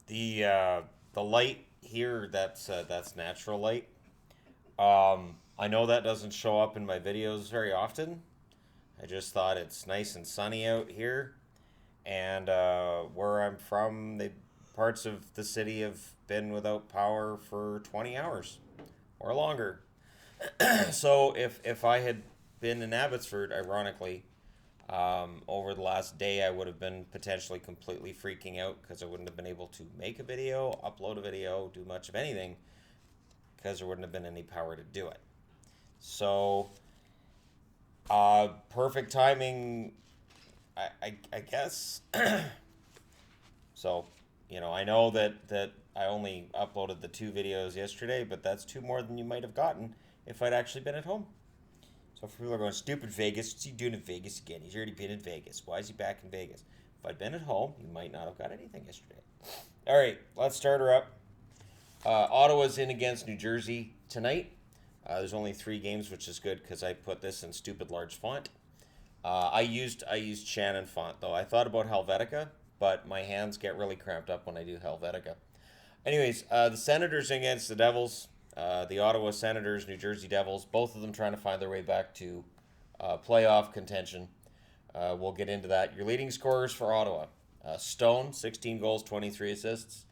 The light here, that's natural light. I know that doesn't show up in my videos very often. I just thought it's nice and sunny out here, and where I'm from, the parts of the city have been without power for 20 hours or longer. So if I had been in Abbotsford, ironically, over the last day, I would have been potentially completely freaking out because I wouldn't have been able to make a video, upload a video, do much of anything because there wouldn't have been any power to do it. So, perfect timing, I guess. So, I know that I only uploaded the 2 videos yesterday, but that's 2 more than you might have gotten if I'd actually been at home. So if people are going, stupid Vegas, what's he doing in Vegas again? He's already been in Vegas. Why is he back in Vegas? If I'd been at home, you might not have got anything yesterday. All right, let's start her up. Ottawa's in against New Jersey tonight. There's only 3 games, which is good because I put this in stupid large font. I used Shannon font though. I thought about Helvetica, but my hands get really cramped up when I do Helvetica. Anyways, the Senators against the Devils. The Ottawa Senators, New Jersey Devils, both of them trying to find their way back to playoff contention. We'll get into that. Your leading scorers for Ottawa: Stone, 16 goals, 23 assists.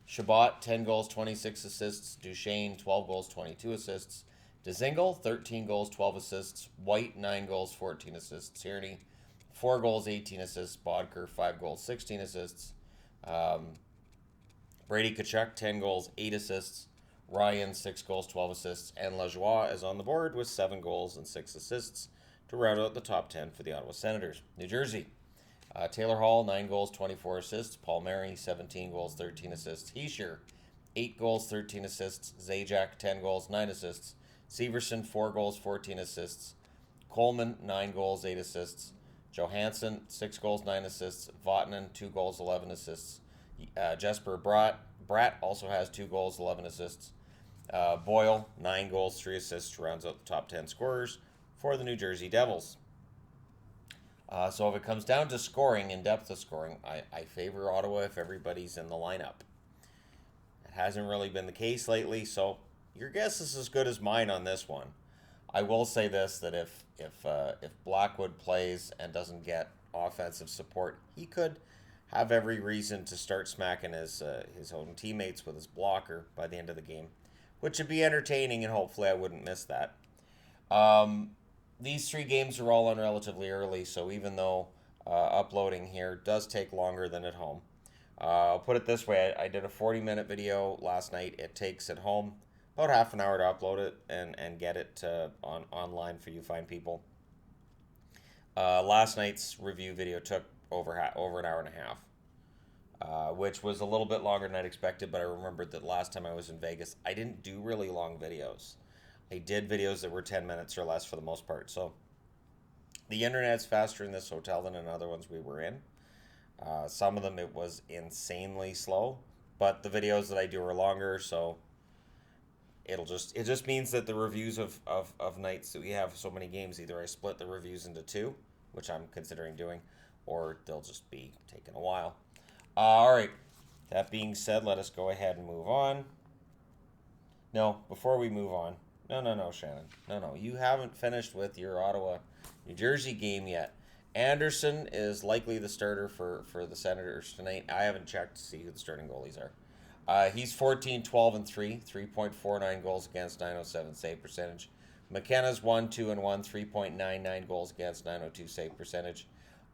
Shabbat, 10 goals, 26 assists. Duchesne, 12 goals, 22 assists. Dzingel, 13 goals, 12 assists. White, 9 goals, 14 assists. Tierney, 4 goals, 18 assists. Bodker, 5 goals, 16 assists. Brady Tkachuk, 10 goals, 8 assists. Ryan, 6 goals, 12 assists. And Lajoie is on the board with 7 goals and 6 assists to round out the top 10 for the Ottawa Senators. New Jersey, Taylor Hall, 9 goals, 24 assists. Paul Mary, 17 goals, 13 assists. Heischer, 8 goals, 13 assists. Zajac, 10 goals, 9 assists. Severson, 4 goals, 14 assists. Coleman, 9 goals, 8 assists. Johansson, 6 goals, 9 assists. Vatanen, 2 goals, 11 assists. Jesper Bratt also has 2 goals, 11 assists. Boyle, 9 goals, 3 assists, rounds out the top 10 scorers for the New Jersey Devils. So if it comes down to scoring and depth of scoring, I favor Ottawa if everybody's in the lineup. It hasn't really been the case lately, so your guess is as good as mine on this one. I will say this, that if Blackwood plays and doesn't get offensive support, he could have every reason to start smacking his own teammates with his blocker by the end of the game, which would be entertaining, and hopefully I wouldn't miss that. These 3 games are all on relatively early, so even though uploading here does take longer than at home, I'll put it this way: I did a 40-minute video last night. It takes at home about half an hour to upload it and get it online for you fine people. Last night's review video took over an hour and a half, which was a little bit longer than I'd expected, but I remembered that last time I was in Vegas, I didn't do really long videos. I did videos that were 10 minutes or less for the most part. So the internet's faster in this hotel than in other ones we were in. Some of them it was insanely slow, but the videos that I do are longer, so it just means that the reviews of nights that we have so many games, either I split the reviews into 2, which I'm considering doing, or they'll just be taking a while. All right. That being said, let us go ahead and move on. No, before we move on, no, Shannon. No, you haven't finished with your Ottawa, New Jersey game yet. Anderson is likely the starter for the Senators tonight. I haven't checked to see who the starting goalies are. He's 14, 12, and 3, 3.49 goals against, 907 save percentage. McKenna's 1, 2, and 1, 3.99 goals against, 902 save percentage.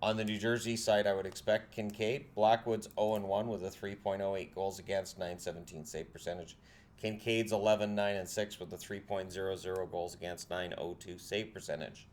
On the New Jersey side, I would expect Kincaid. Blackwood's 0 and 1 with a 3.08 goals against, 917 save percentage. Kincaid's 11, 9, and 6 with a 3.00 goals against, 902 save percentage.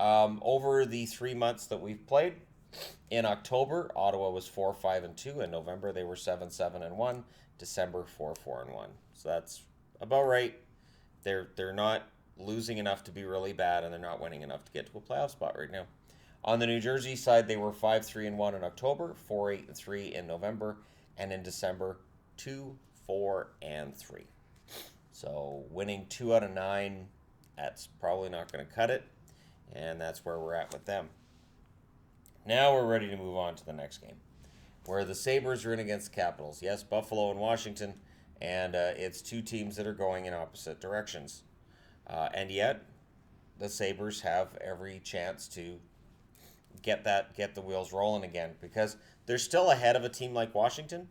Over the 3 months that we've played, in October, Ottawa was 4, 5, and 2. In November, they were 7, 7, and 1. December, 4, 4, and 1. So that's about right. They're not losing enough to be really bad, and they're not winning enough to get to a playoff spot right now. On the New Jersey side, they were 5, 3, and 1 in October, 4, 8, and 3 in November, and in December, 2, 4, and 3. So winning 2 out of 9, that's probably not going to cut it, and that's where we're at with them. Now we're ready to move on to the next game. where the Sabres are in against the Capitals. Yes, Buffalo and Washington, and it's two teams that are going in opposite directions. And yet, the Sabres have every chance to get the wheels rolling again, because they're still ahead of a team like Washington.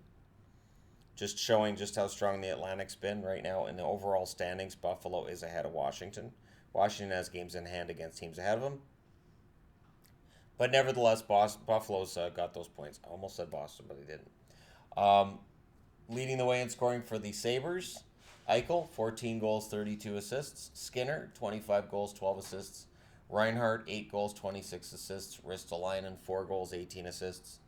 Just showing just how strong the Atlantic's been right now in the overall standings. Buffalo is ahead of Washington. Washington has games in hand against teams ahead of them. But nevertheless, Buffalo's got those points. I almost said Boston, but I didn't. Leading the way in scoring for the Sabres, Eichel, 14 goals, 32 assists. Skinner, 25 goals, 12 assists. Reinhardt, 8 goals, 26 assists. Ristolainen, 4 goals, 18 assists.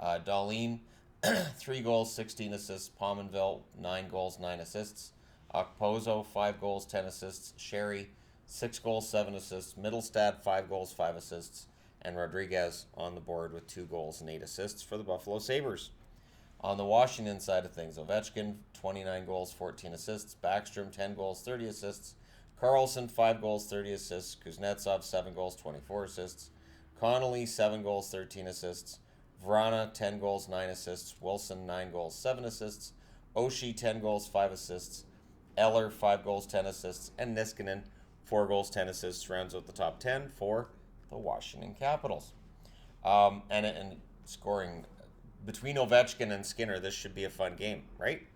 Dahlin, 3 goals, 16 assists. Pominville, 9 goals, 9 assists. Okposo, 5 goals, 10 assists. Sherry, 6 goals, 7 assists. Middlestad, 5 goals, 5 assists. And Rodriguez on the board with 2 goals and 8 assists for the Buffalo Sabres. On the Washington side of things, Ovechkin, 29 goals, 14 assists. Backstrom, 10 goals, 30 assists. Carlson, 5 goals, 30 assists. Kuznetsov, 7 goals, 24 assists. Connolly, 7 goals, 13 assists. Vrana, 10 goals, 9 assists. Wilson, 9 goals, 7 assists. Oshie, 10 goals, 5 assists. Eller, 5 goals, 10 assists. And Niskanen, 4 goals, 10 assists. Rounds out the top 10 for the Washington Capitals. And scoring between Ovechkin and Skinner, this should be a fun game, right?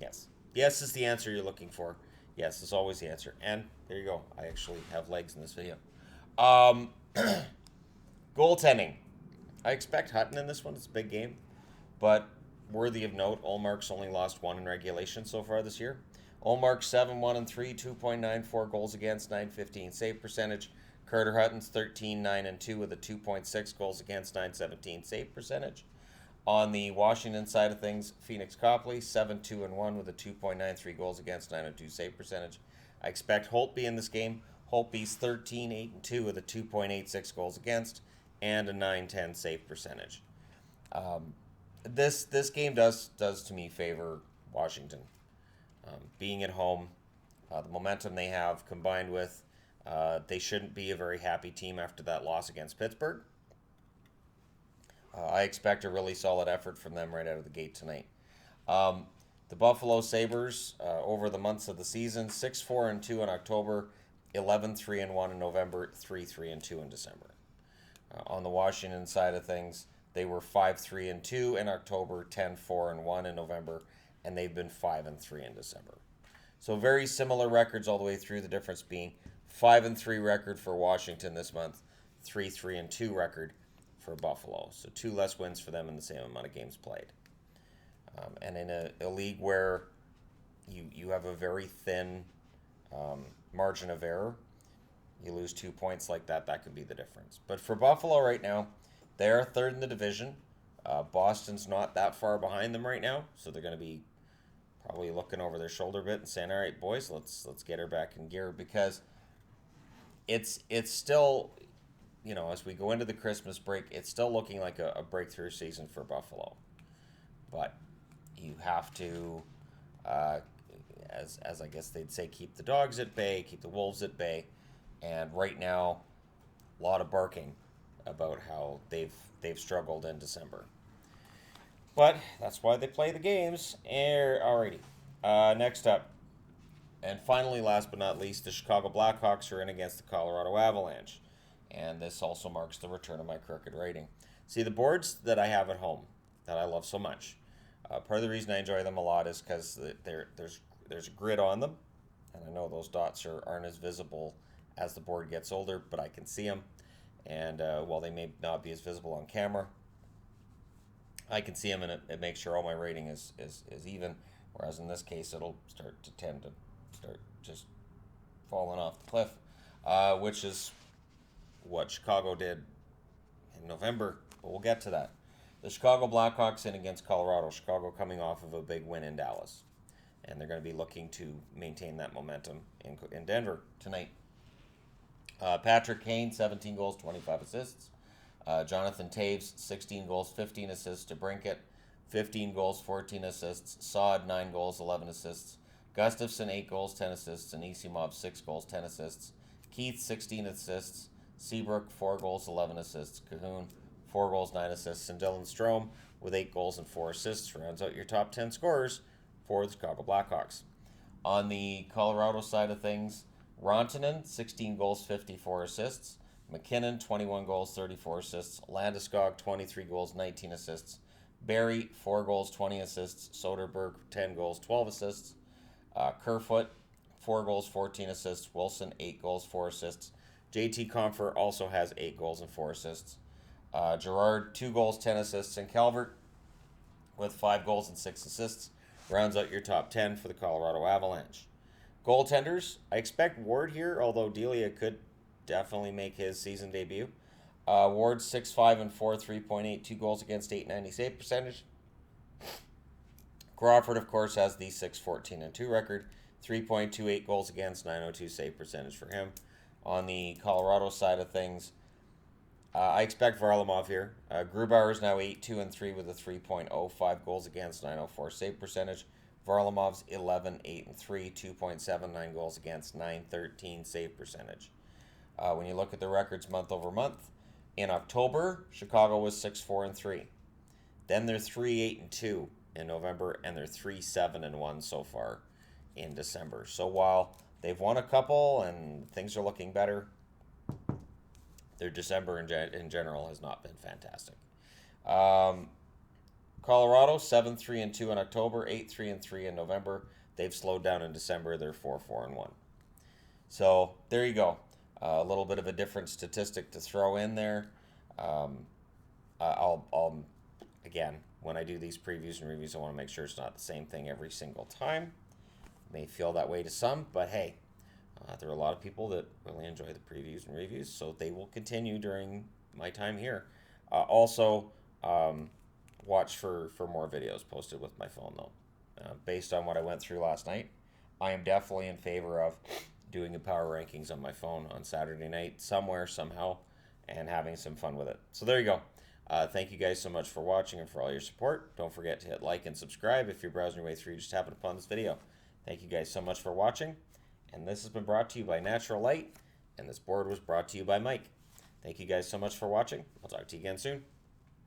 Yes. Yes is the answer you're looking for. Yes is always the answer. And there you go. I actually have legs in this video. Goaltending. I expect Hutton in this one. It's a big game. But worthy of note, Ullmark's only lost 1 in regulation so far this year. Ullmark 7-1-3, 2.94 goals against, 9.15 save percentage. Carter Hutton's 13-9-2 with a 2.6 goals against, 9.17 save percentage. On the Washington side of things, Phoenix Copley 7-2-1 with a 2.93 goals against, 9.02 save percentage. I expect Holtby in this game. Holtby's 13-8-2 with a 2.86 goals against and a 9.10 save percentage. This game does to me favor Washington. Being at home, the momentum they have combined with they shouldn't be a very happy team after that loss against Pittsburgh. I expect a really solid effort from them right out of the gate tonight. The Buffalo Sabres, over the months of the season, 6-4-2 in October, 11-3-1 in November, 3-3-2 in December. On the Washington side of things, they were 5-3-2 in October, 10-4-1 in November, and they've been 5-3 in December. So very similar records all the way through, the difference being 5-3 record for Washington this month, 3-3-2 record for Buffalo. So 2 less wins for them in the same amount of games played. And in a league where you have a very thin margin of error, you lose 2 points like that could be the difference. But for Buffalo right now, they're third in the division. Boston's not that far behind them right now, so they're going to be probably looking over their shoulder a bit and saying, all right, boys, let's get her back in gear, because it's still, as we go into the Christmas break, it's still looking like a breakthrough season for Buffalo. But you have to, as I guess they'd say, keep the dogs at bay, keep the wolves at bay. And right now, a lot of barking about how they've struggled in December. But that's why they play the games. Alrighty. Next up. And finally, last but not least, the Chicago Blackhawks are in against the Colorado Avalanche. And this also marks the return of my crooked writing. See, the boards that I have at home that I love so much, part of the reason I enjoy them a lot is because there's a grid on them. And I know those dots aren't as visible as the board gets older, but I can see them. And while they may not be as visible on camera, I can see them, and it makes sure all my rating is even. Whereas in this case, it'll start just falling off the cliff, which is what Chicago did in November. But we'll get to that. The Chicago Blackhawks in against Colorado. Chicago coming off of a big win in Dallas, and they're going to be looking to maintain that momentum in Denver tonight. Patrick Kane, 17 goals, 25 assists. Jonathan Taves, 16 goals, 15 assists to Brinkett. 15 goals, 14 assists. Saad, 9 goals, 11 assists. Gustafsson, 8 goals, 10 assists. And Isimov, 6 goals, 10 assists. Keith, 16 assists. Seabrook, 4 goals, 11 assists. Cahoon, 4 goals, 9 assists, and Dylan Strome with 8 goals and 4 assists rounds out your top 10 scorers for the Chicago Blackhawks. On the Colorado side of things, Rantanen, 16 goals, 54 assists. McKinnon, 21 goals, 34 assists. Landeskog, 23 goals, 19 assists. Barrie, 4 goals, 20 assists. Soderberg, 10 goals, 12 assists. Kerfoot, 4 goals, 14 assists. Wilson, 8 goals, 4 assists. JT Compher also has 8 goals and 4 assists. Gerard, 2 goals, 10 assists. And Calvert, with 5 goals and 6 assists, rounds out your top 10 for the Colorado Avalanche. Goaltenders, I expect Ward here, although Delia could definitely make his season debut. Ward 6-5-4, 3.8, 2 goals against, 890 save percentage. Crawford, of course, has the 6-14-2 record, 3.28 goals against, 902 save percentage for him. On the Colorado side of things, I expect Varlamov here. Grubauer is now 8-2-3 with a 3.05 goals against, 904 save percentage. Varlamov's 11-8-3, 2.79 goals against, 913 save percentage. When you look at the records month over month, in October, Chicago was 6-4-3. Then they're 3-8-2 in November, and they're 3-7-1 so far in December. So while they've won a couple and things are looking better, their December in general has not been fantastic. Colorado, 7-3-2 in October, 8-3-3 in November. They've slowed down in December. They're 4-4-1. So there you go. A little bit of a different statistic to throw in there. I'll again, when I do these previews and reviews, I want to make sure it's not the same thing every single time. May feel that way to some, but hey, there are a lot of people that really enjoy the previews and reviews, so they will continue during my time here. Also, watch for more videos posted with my phone, though. Based on what I went through last night, I am definitely in favor of doing a power rankings on my phone on Saturday night, somewhere, somehow, and having some fun with it. So there you go. Thank you guys so much for watching and for all your support. Don't forget to hit like and subscribe if you're browsing your way through. Just happened upon this video. Thank you guys so much for watching. And this has been brought to you by Natural Light, and this board was brought to you by Mike. Thank you guys so much for watching. I'll talk to you again soon.